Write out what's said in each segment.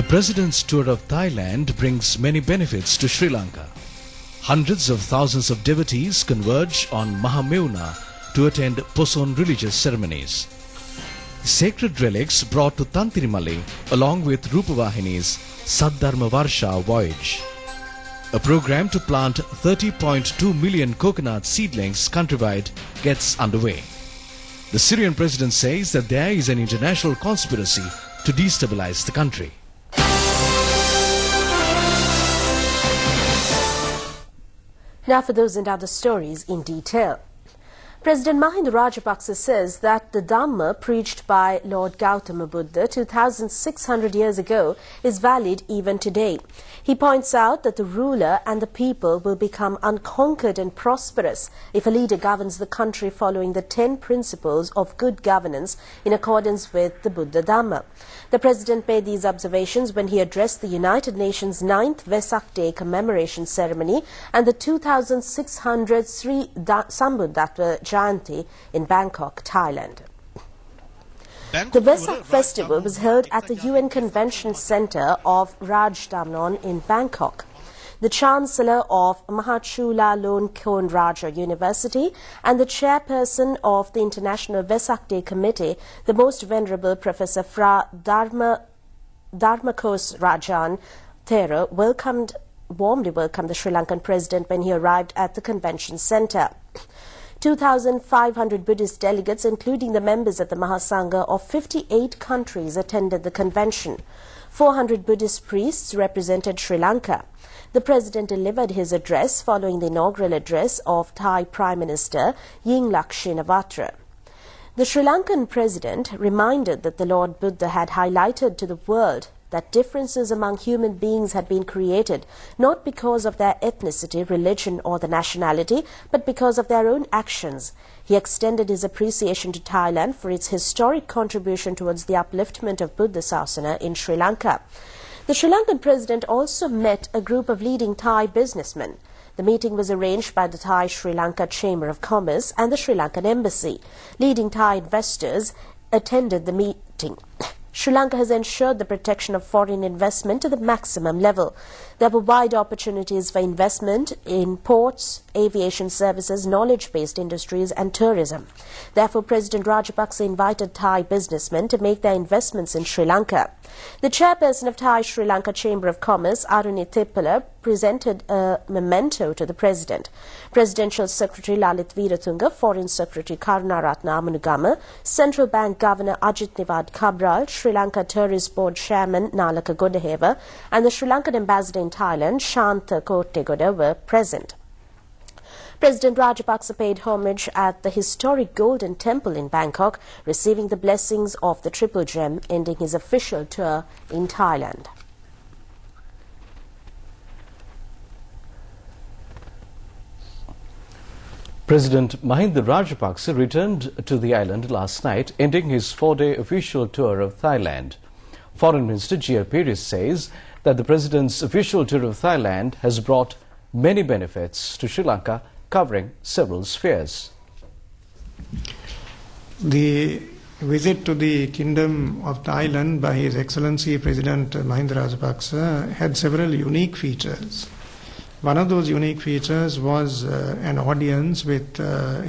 The President's tour of Thailand brings many benefits to Sri Lanka. Hundreds of thousands of devotees converge on Mahameuna to attend Poson religious ceremonies. Sacred relics brought to Tantirimali along with Rupavahini's Saddharma Varsha voyage. A program to plant 30.2 million coconut seedlings countrywide gets underway. The Syrian president says that there is an international conspiracy to destabilize the country. Now for those and other stories in detail. President Mahinda Rajapaksa says that the Dhamma preached by Lord Gautama Buddha 2,600 years ago is valid even today. He points out that the ruler and the people will become unconquered and prosperous if a leader governs the country following the 10 principles of good governance in accordance with the Buddha Dhamma. The President made these observations when he addressed the United Nations 9th Vesak Day commemoration ceremony and the 2,600 Sri Sambuddhatva Jayanti in Bangkok, Thailand. The Vesak festival was held at the UN Convention Centre of Rajdamnon in Bangkok. The Chancellor of Mahachulalongkorn Raja University and the Chairperson of the International Vesak Day Committee, the Most Venerable Professor Fra Dharmakos Rajan Thera warmly welcomed the Sri Lankan President when he arrived at the convention centre. 2,500 Buddhist delegates, including the members of the Mahasangha of 58 countries, attended the convention. 400 Buddhist priests represented Sri Lanka. The President delivered his address following the inaugural address of Thai Prime Minister Yingluck Shinawatra. The Sri Lankan President reminded that the Lord Buddha had highlighted to the world that differences among human beings had been created not because of their ethnicity, religion or the nationality, but because of their own actions. He extended his appreciation to Thailand for its historic contribution towards the upliftment of Buddha Sasana in Sri Lanka. The Sri Lankan President also met a group of leading Thai businessmen. The meeting was arranged by the Thai Sri Lanka Chamber of Commerce and the Sri Lankan Embassy. Leading Thai investors attended the meeting. Sri Lanka has ensured the protection of foreign investment to the maximum level. There were wide opportunities for investment in ports, aviation services, knowledge-based industries and tourism. Therefore, President Rajapaksa invited Thai businessmen to make their investments in Sri Lanka. The chairperson of Thai Sri Lanka Chamber of Commerce, Aruni Tippala, presented a memento to the President. Presidential Secretary Lalit Veeratunga, Foreign Secretary Karunaratna Amanugama, Central Bank Governor Ajit Nivad Kabral, Sri Lanka Tourist Board Chairman Nalaka Godaheva and the Sri Lankan Ambassador in Thailand, Shanta Kottegoda, were present. President Rajapaksa paid homage at the historic Golden Temple in Bangkok, receiving the blessings of the Triple Gem, ending his official tour in Thailand. President Mahinda Rajapaksa returned to the island last night, ending his 4-day official tour of Thailand. Foreign Minister G.L. Peiris says that the President's official tour of Thailand has brought many benefits to Sri Lanka, covering several spheres. The visit to the Kingdom of Thailand by His Excellency President Mahinda Rajapaksa had several unique features. One of those unique features was an audience with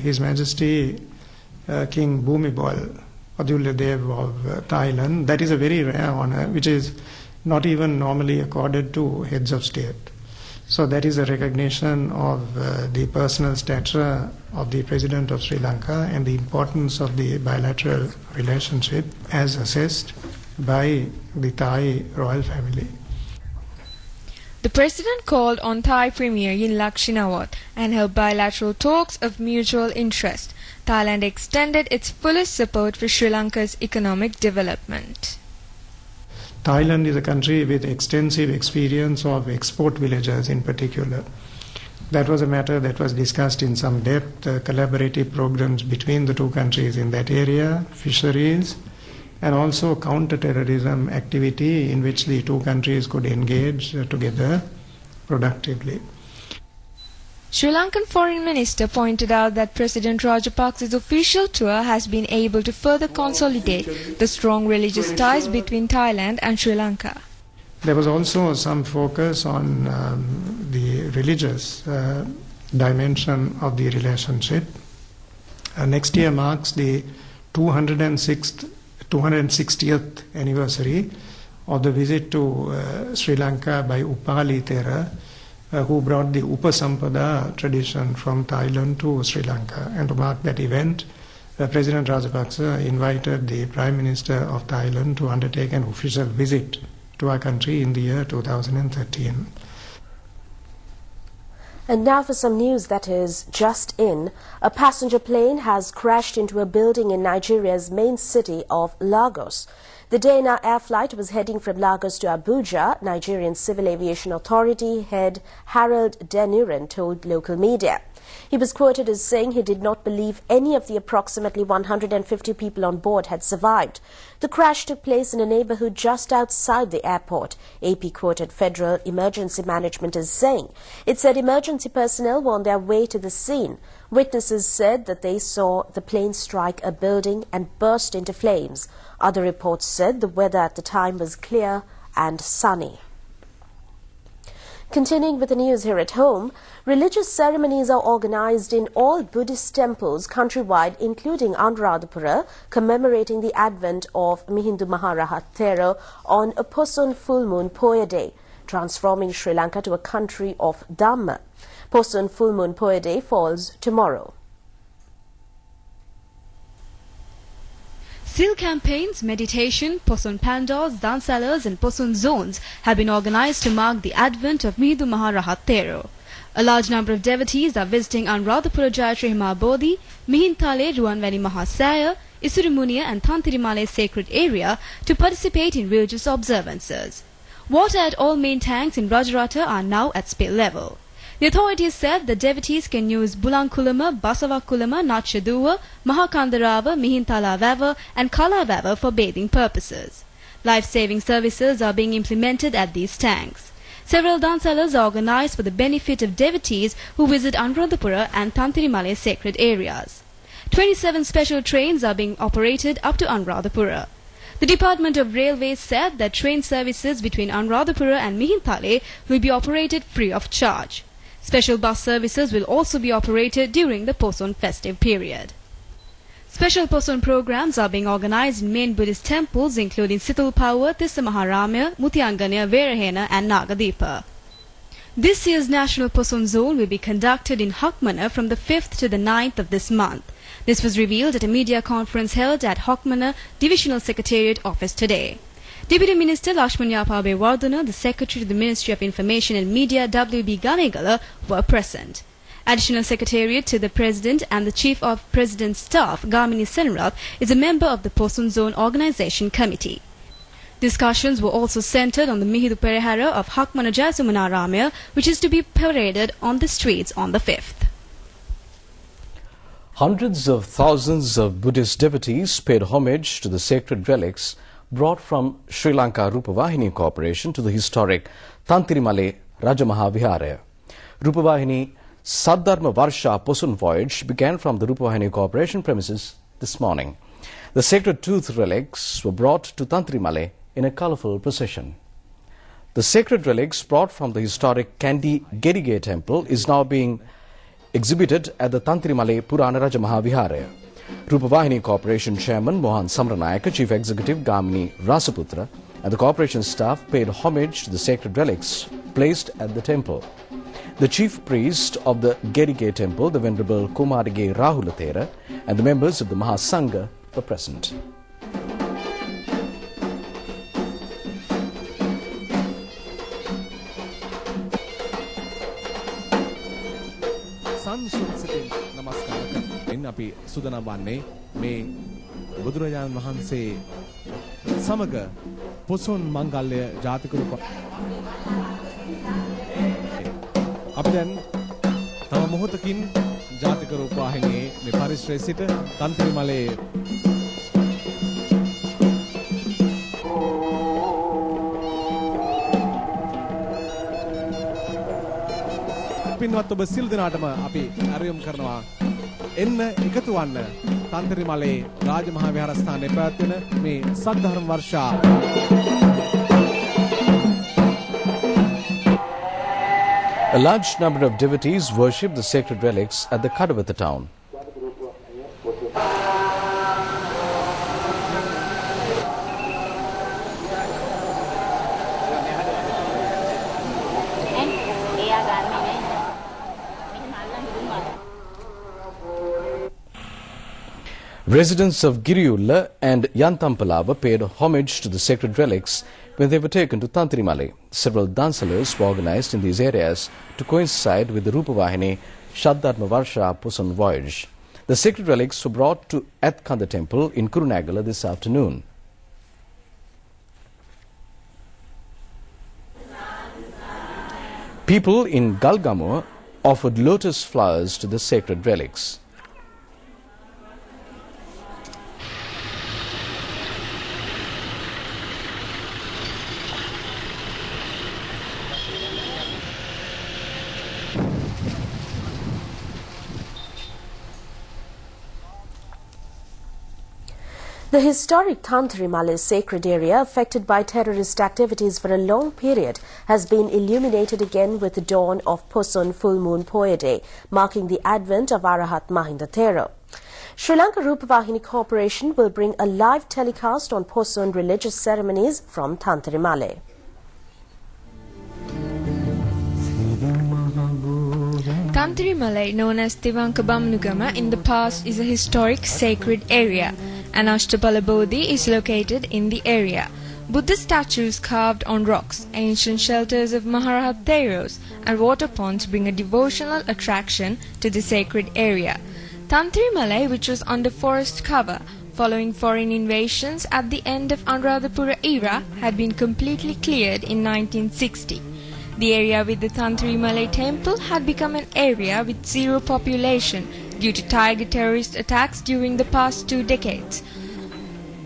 His Majesty King Bhumibol Adulyadej of Thailand. That is a very rare honor, which is not even normally accorded to heads of state. So that is a recognition of the personal stature of the President of Sri Lanka and the importance of the bilateral relationship as assessed by the Thai royal family. The President called on Thai Premier Yingluck Shinawatra and held bilateral talks of mutual interest. Thailand extended its fullest support for Sri Lanka's economic development. Thailand is a country with extensive experience of export villages in particular. That was a matter that was discussed in some depth, collaborative programs between the two countries in that area, fisheries, and also counter-terrorism activity in which the two countries could engage together productively. Sri Lankan Foreign Minister pointed out that President Rajapaksa's official tour has been able to further consolidate the strong religious ties between Thailand and Sri Lanka. There was also some focus on the religious dimension of the relationship. Next year marks the 260th anniversary of the visit to Sri Lanka by Upali Thera, who brought the Upasampada tradition from Thailand to Sri Lanka. And to mark that event, President Rajapaksa invited the Prime Minister of Thailand to undertake an official visit to our country in the year 2013. And now for some news that is just in. A passenger plane has crashed into a building in Nigeria's main city of Lagos. The Dana air flight was heading from Lagos to Abuja, Nigerian Civil Aviation Authority head Harold Deniran told local media. He was quoted as saying he did not believe any of the approximately 150 people on board had survived. The crash took place in a neighborhood just outside the airport. AP quoted Federal Emergency Management as saying. It said emergency personnel were on their way to the scene. Witnesses said that they saw the plane strike a building and burst into flames. Other reports said the weather at the time was clear and sunny. Continuing with the news here at home, religious ceremonies are organized in all Buddhist temples countrywide, including Anuradhapura, commemorating the advent of Mihindu Maharahat Thero on a Poson full moon Poya Day, transforming Sri Lanka to a country of Dhamma. Poson full moon Poya Day falls tomorrow. Seal campaigns, meditation, Poson pandals, dansalas and Poson zones have been organized to mark the advent of Mihindu Maharahat Thero. A large number of devotees are visiting Anuradhapura Jayashree Bodhi, Mihintale Ruanvani Mahasaya, Isurimuniya and Tantirimale sacred area to participate in religious observances. Water at all main tanks in Rajaratha are now at spill level. The authorities said the devotees can use Bulankulama, Basavakulama, Nachaduwa, Mahakandarava, Mihintala and Kala for bathing purposes. Life-saving services are being implemented at these tanks. Several dansalas are organized for the benefit of devotees who visit Anuradhapura and Tantirimale sacred areas. 27 special trains are being operated up to Anuradhapura. The Department of Railways said that train services between Anuradhapura and Mihintale will be operated free of charge. Special bus services will also be operated during the Poson festive period. Special Poson programs are being organized in main Buddhist temples including Sitalpawa, Tissamaharamya, Muthianganya, Verahena and Nagadeepa. This year's National Poson Zone will be conducted in Hakmana from the 5th to the 9th of this month. This was revealed at a media conference held at Hakmana Divisional Secretariat Office today. Deputy Minister Lakshmanyapa Bewardana, the Secretary to the Ministry of Information and Media W.B. Ganegala were present. Additional Secretariat to the President and the Chief of President's Staff, Gamini Senarath, is a member of the Poson Zone Organization Committee. Discussions were also centered on the Mihidu Perehara of Hakmana Jayasumanaramya, which is to be paraded on the streets on the 5th. Hundreds of thousands of Buddhist devotees paid homage to the sacred relics brought from Sri Lanka Rupavahini Corporation to the historic Tantirimale Rajamaha Vihara. Rupavahini Saddharma Varsha Poson voyage began from the Rupavahini Corporation premises this morning. The sacred tooth relics were brought to Tantirimale in a colourful procession. The sacred relics brought from the historic Kandy Gerige temple is now being exhibited at the Tantirimale Purana Rajamaha Vihara. Rupavahini Corporation Chairman Mohan Samranayaka, Chief Executive Gamini Rasaputra and the corporation staff paid homage to the sacred relics placed at the temple. The chief priest of the Gerige temple, the Venerable Kumarige Rahula Thera, and the members of the Mahasangha were present. අපි සුදනම් වන්නේ මේ බුදුරජාණන් වහන්සේ සමග පොසොන් මංගල්‍ය ජාතික රූප අපි දැන් තව මොහොතකින් ජාතික රූප වාහිනියේ මේ පරිශ්‍රයේ සිට තන්තිරිමලේ පින්වත් ඔබ සිල් දෙනාටම අපි ආරයම් කරනවා එන්න එකතු වන්න තන්තිරිමලේ රාජමහා විහාරස්ථානයේ පැවැත්වෙන මේ සද්ධර්ම වර්ෂා A large number of devotees worship the sacred relics at the Kadawatha town. Residents of Giriyulla and Yantampalava paid homage to the sacred relics when they were taken to Tantrimale. Several dansalas were organized in these areas to coincide with the ru10 Shaddharma Varsha Pusan voyage. The sacred relics were brought to Athkanda temple in Kurunagala this afternoon. People in Galgamur offered lotus flowers to the sacred relics. The historic Tantrimale sacred area, affected by terrorist activities for a long period, has been illuminated again with the dawn of Pusun full moon Poya Day, marking the advent of Arahat Mahinda Thero. Sri Lanka Rupavahini Corporation will bring a live telecast on Pusun religious ceremonies from Tantrimale. Tantrimale, known as Tivanka Bamnugama, in the past is a historic sacred area. An Ashtabala Bodhi is located in the area. Buddha statues carved on rocks, ancient shelters of Maharahat Theros, and water ponds bring a devotional attraction to the sacred area. Tantrimale, which was under forest cover following foreign invasions at the end of Anuradhapura era, had been completely cleared in 1960. The area with the Tantrimale temple had become an area with zero population due to tiger terrorist attacks during the past 2 decades.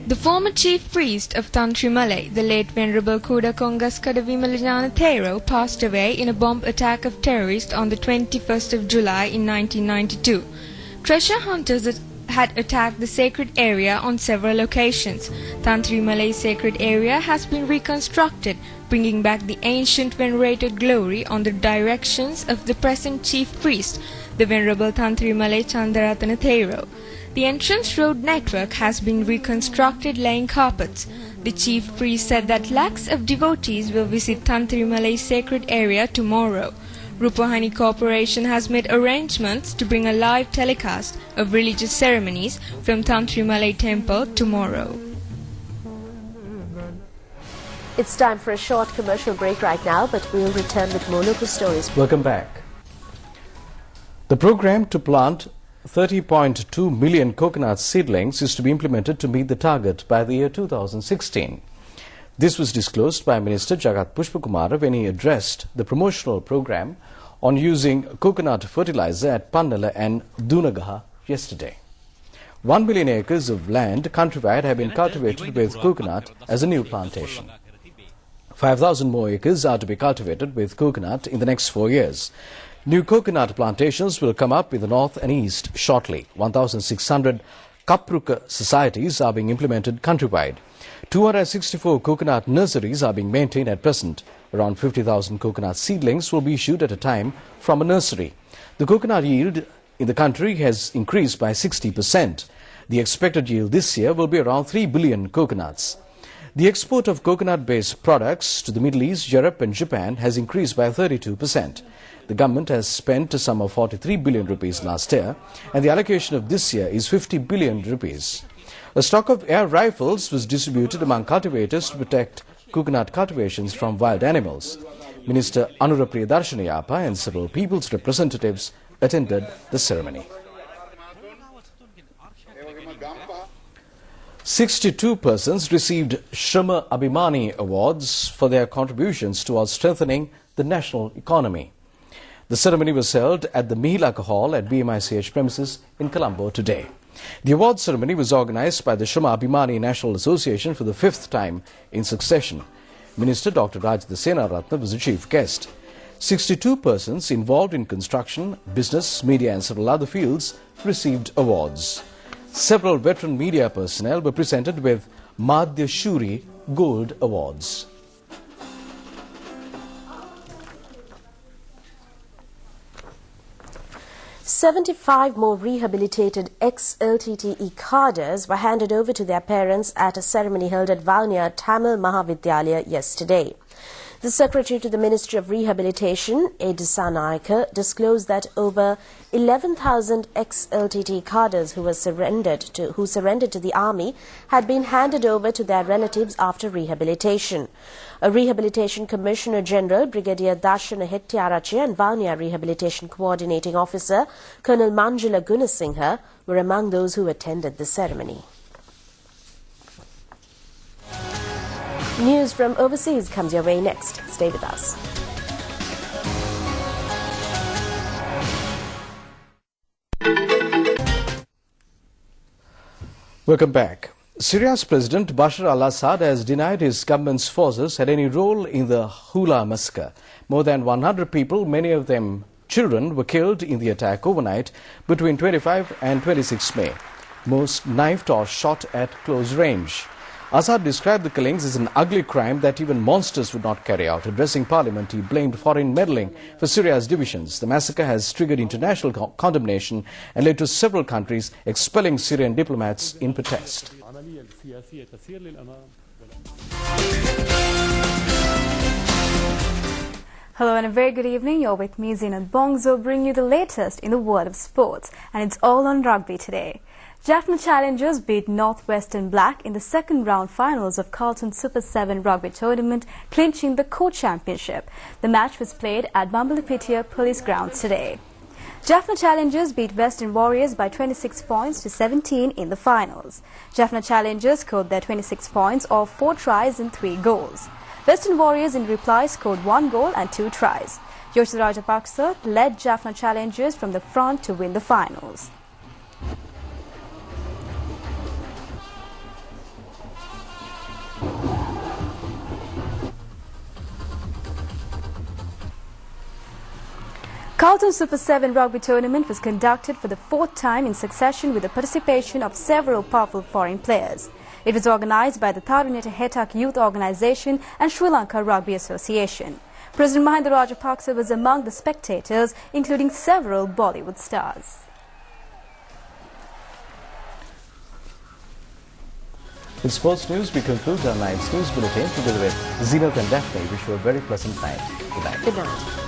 The former chief priest of Tantrimale, the late Venerable Kudakongaskada Vimalajana Thero, passed away in a bomb attack of terrorists on the 21st of July in 1992. Treasure hunters had attacked the sacred area on several occasions. Tantrimale's sacred area has been reconstructed, bringing back the ancient venerated glory on the directions of the present chief priest, the Venerable Tantrimale Chandaratana Thero. The entrance road network has been reconstructed, laying carpets. The chief priest said that lakhs of devotees will visit Tantrimale's sacred area tomorrow. Rupavahini Corporation has made arrangements to bring a live telecast of religious ceremonies from Tantrimale temple tomorrow. It's time for a short commercial break right now, but we'll return with more local stories. Welcome back. The program to plant 30.2 million coconut seedlings is to be implemented to meet the target by the year 2016. This was disclosed by Minister Jagat Pushpakumara when he addressed the promotional program on using coconut fertilizer at Pannala and Dunagaha yesterday. 1 million acres of land countrywide have been cultivated with coconut as a new plantation. 5,000 more acres are to be cultivated with coconut in the next 4 years. New coconut plantations will come up in the north and east shortly. 1,600 Kapruka societies are being implemented countrywide. 264 coconut nurseries are being maintained at present. Around 50,000 coconut seedlings will be issued at a time from a nursery. The coconut yield in the country has increased by 60%. The expected yield this year will be around 3 billion coconuts. The export of coconut-based products to the Middle East, Europe and Japan has increased by 32%. The government has spent a sum of 43 billion rupees last year, and the allocation of this year is 50 billion rupees. A stock of air rifles was distributed among cultivators to protect coconut cultivations from wild animals. Minister Anura Priyadarshini and several people's representatives attended the ceremony. 62 persons received Shrama Abhimani Awards for their contributions towards strengthening the national economy. The ceremony was held at the Mihilaka Hall at BMICH premises in Colombo today. The award ceremony was organized by the Shrama Abhimani National Association for the 5th time in succession. Minister Dr. Rajendra Senaratne was the chief guest. 62 persons involved in construction, business, media and several other fields received awards. Several veteran media personnel were presented with Madhya Shuri Gold Awards. 75 more rehabilitated ex-LTTE cadres were handed over to their parents at a ceremony held at Valnia Tamil Mahavidyalaya yesterday. The Secretary to the Ministry of Rehabilitation, Edisa Naika, disclosed that over 11,000 ex-LTTE cadres who surrendered to the army had been handed over to their relatives after rehabilitation. A Rehabilitation Commissioner General, Brigadier Darshana Hettiarache, and Valnia Rehabilitation Coordinating Officer, Colonel Manjula Gunasinghe, were among those who attended the ceremony. News from overseas comes your way next. Stay with us. Welcome back. Syria's President Bashar al-Assad has denied his government's forces had any role in the Hula massacre. More than 100 people, many of them children, were killed in the attack overnight between 25 and 26 May. Most knifed or shot at close range. Assad described the killings as an ugly crime that even monsters would not carry out. Addressing Parliament, he blamed foreign meddling for Syria's divisions. The massacre has triggered international condemnation and led to several countries expelling Syrian diplomats in protest. Hello and a very good evening. You're with me, Zinat Bongzo, bringing you the latest in the world of sports. And it's all on rugby today. Jaffna Challengers beat Northwestern Black in the second round finals of Carlton Super 7 rugby tournament, clinching the co-championship. The match was played at Bambalapitiya Police Grounds today. Jaffna Challengers beat Western Warriors by 26 points to 17 in the finals. Jaffna Challengers scored their 26 points off 4 tries and 3 goals. Western Warriors in reply scored 1 goal and 2 tries. Yoshida Rajapaksa led Jaffna Challengers from the front to win the finals. Carlton Super 7 rugby tournament was conducted for the 4th time in succession with the participation of several powerful foreign players. It was organised by the Tharuneta Hetak Youth Organisation and Sri Lanka Rugby Association. President Mahinda Rajapaksa was among the spectators, including several Bollywood stars. In sports news, we conclude our night's news bulletin together with Zenith and Daphne. Wish you a very pleasant night. Good night. Good night.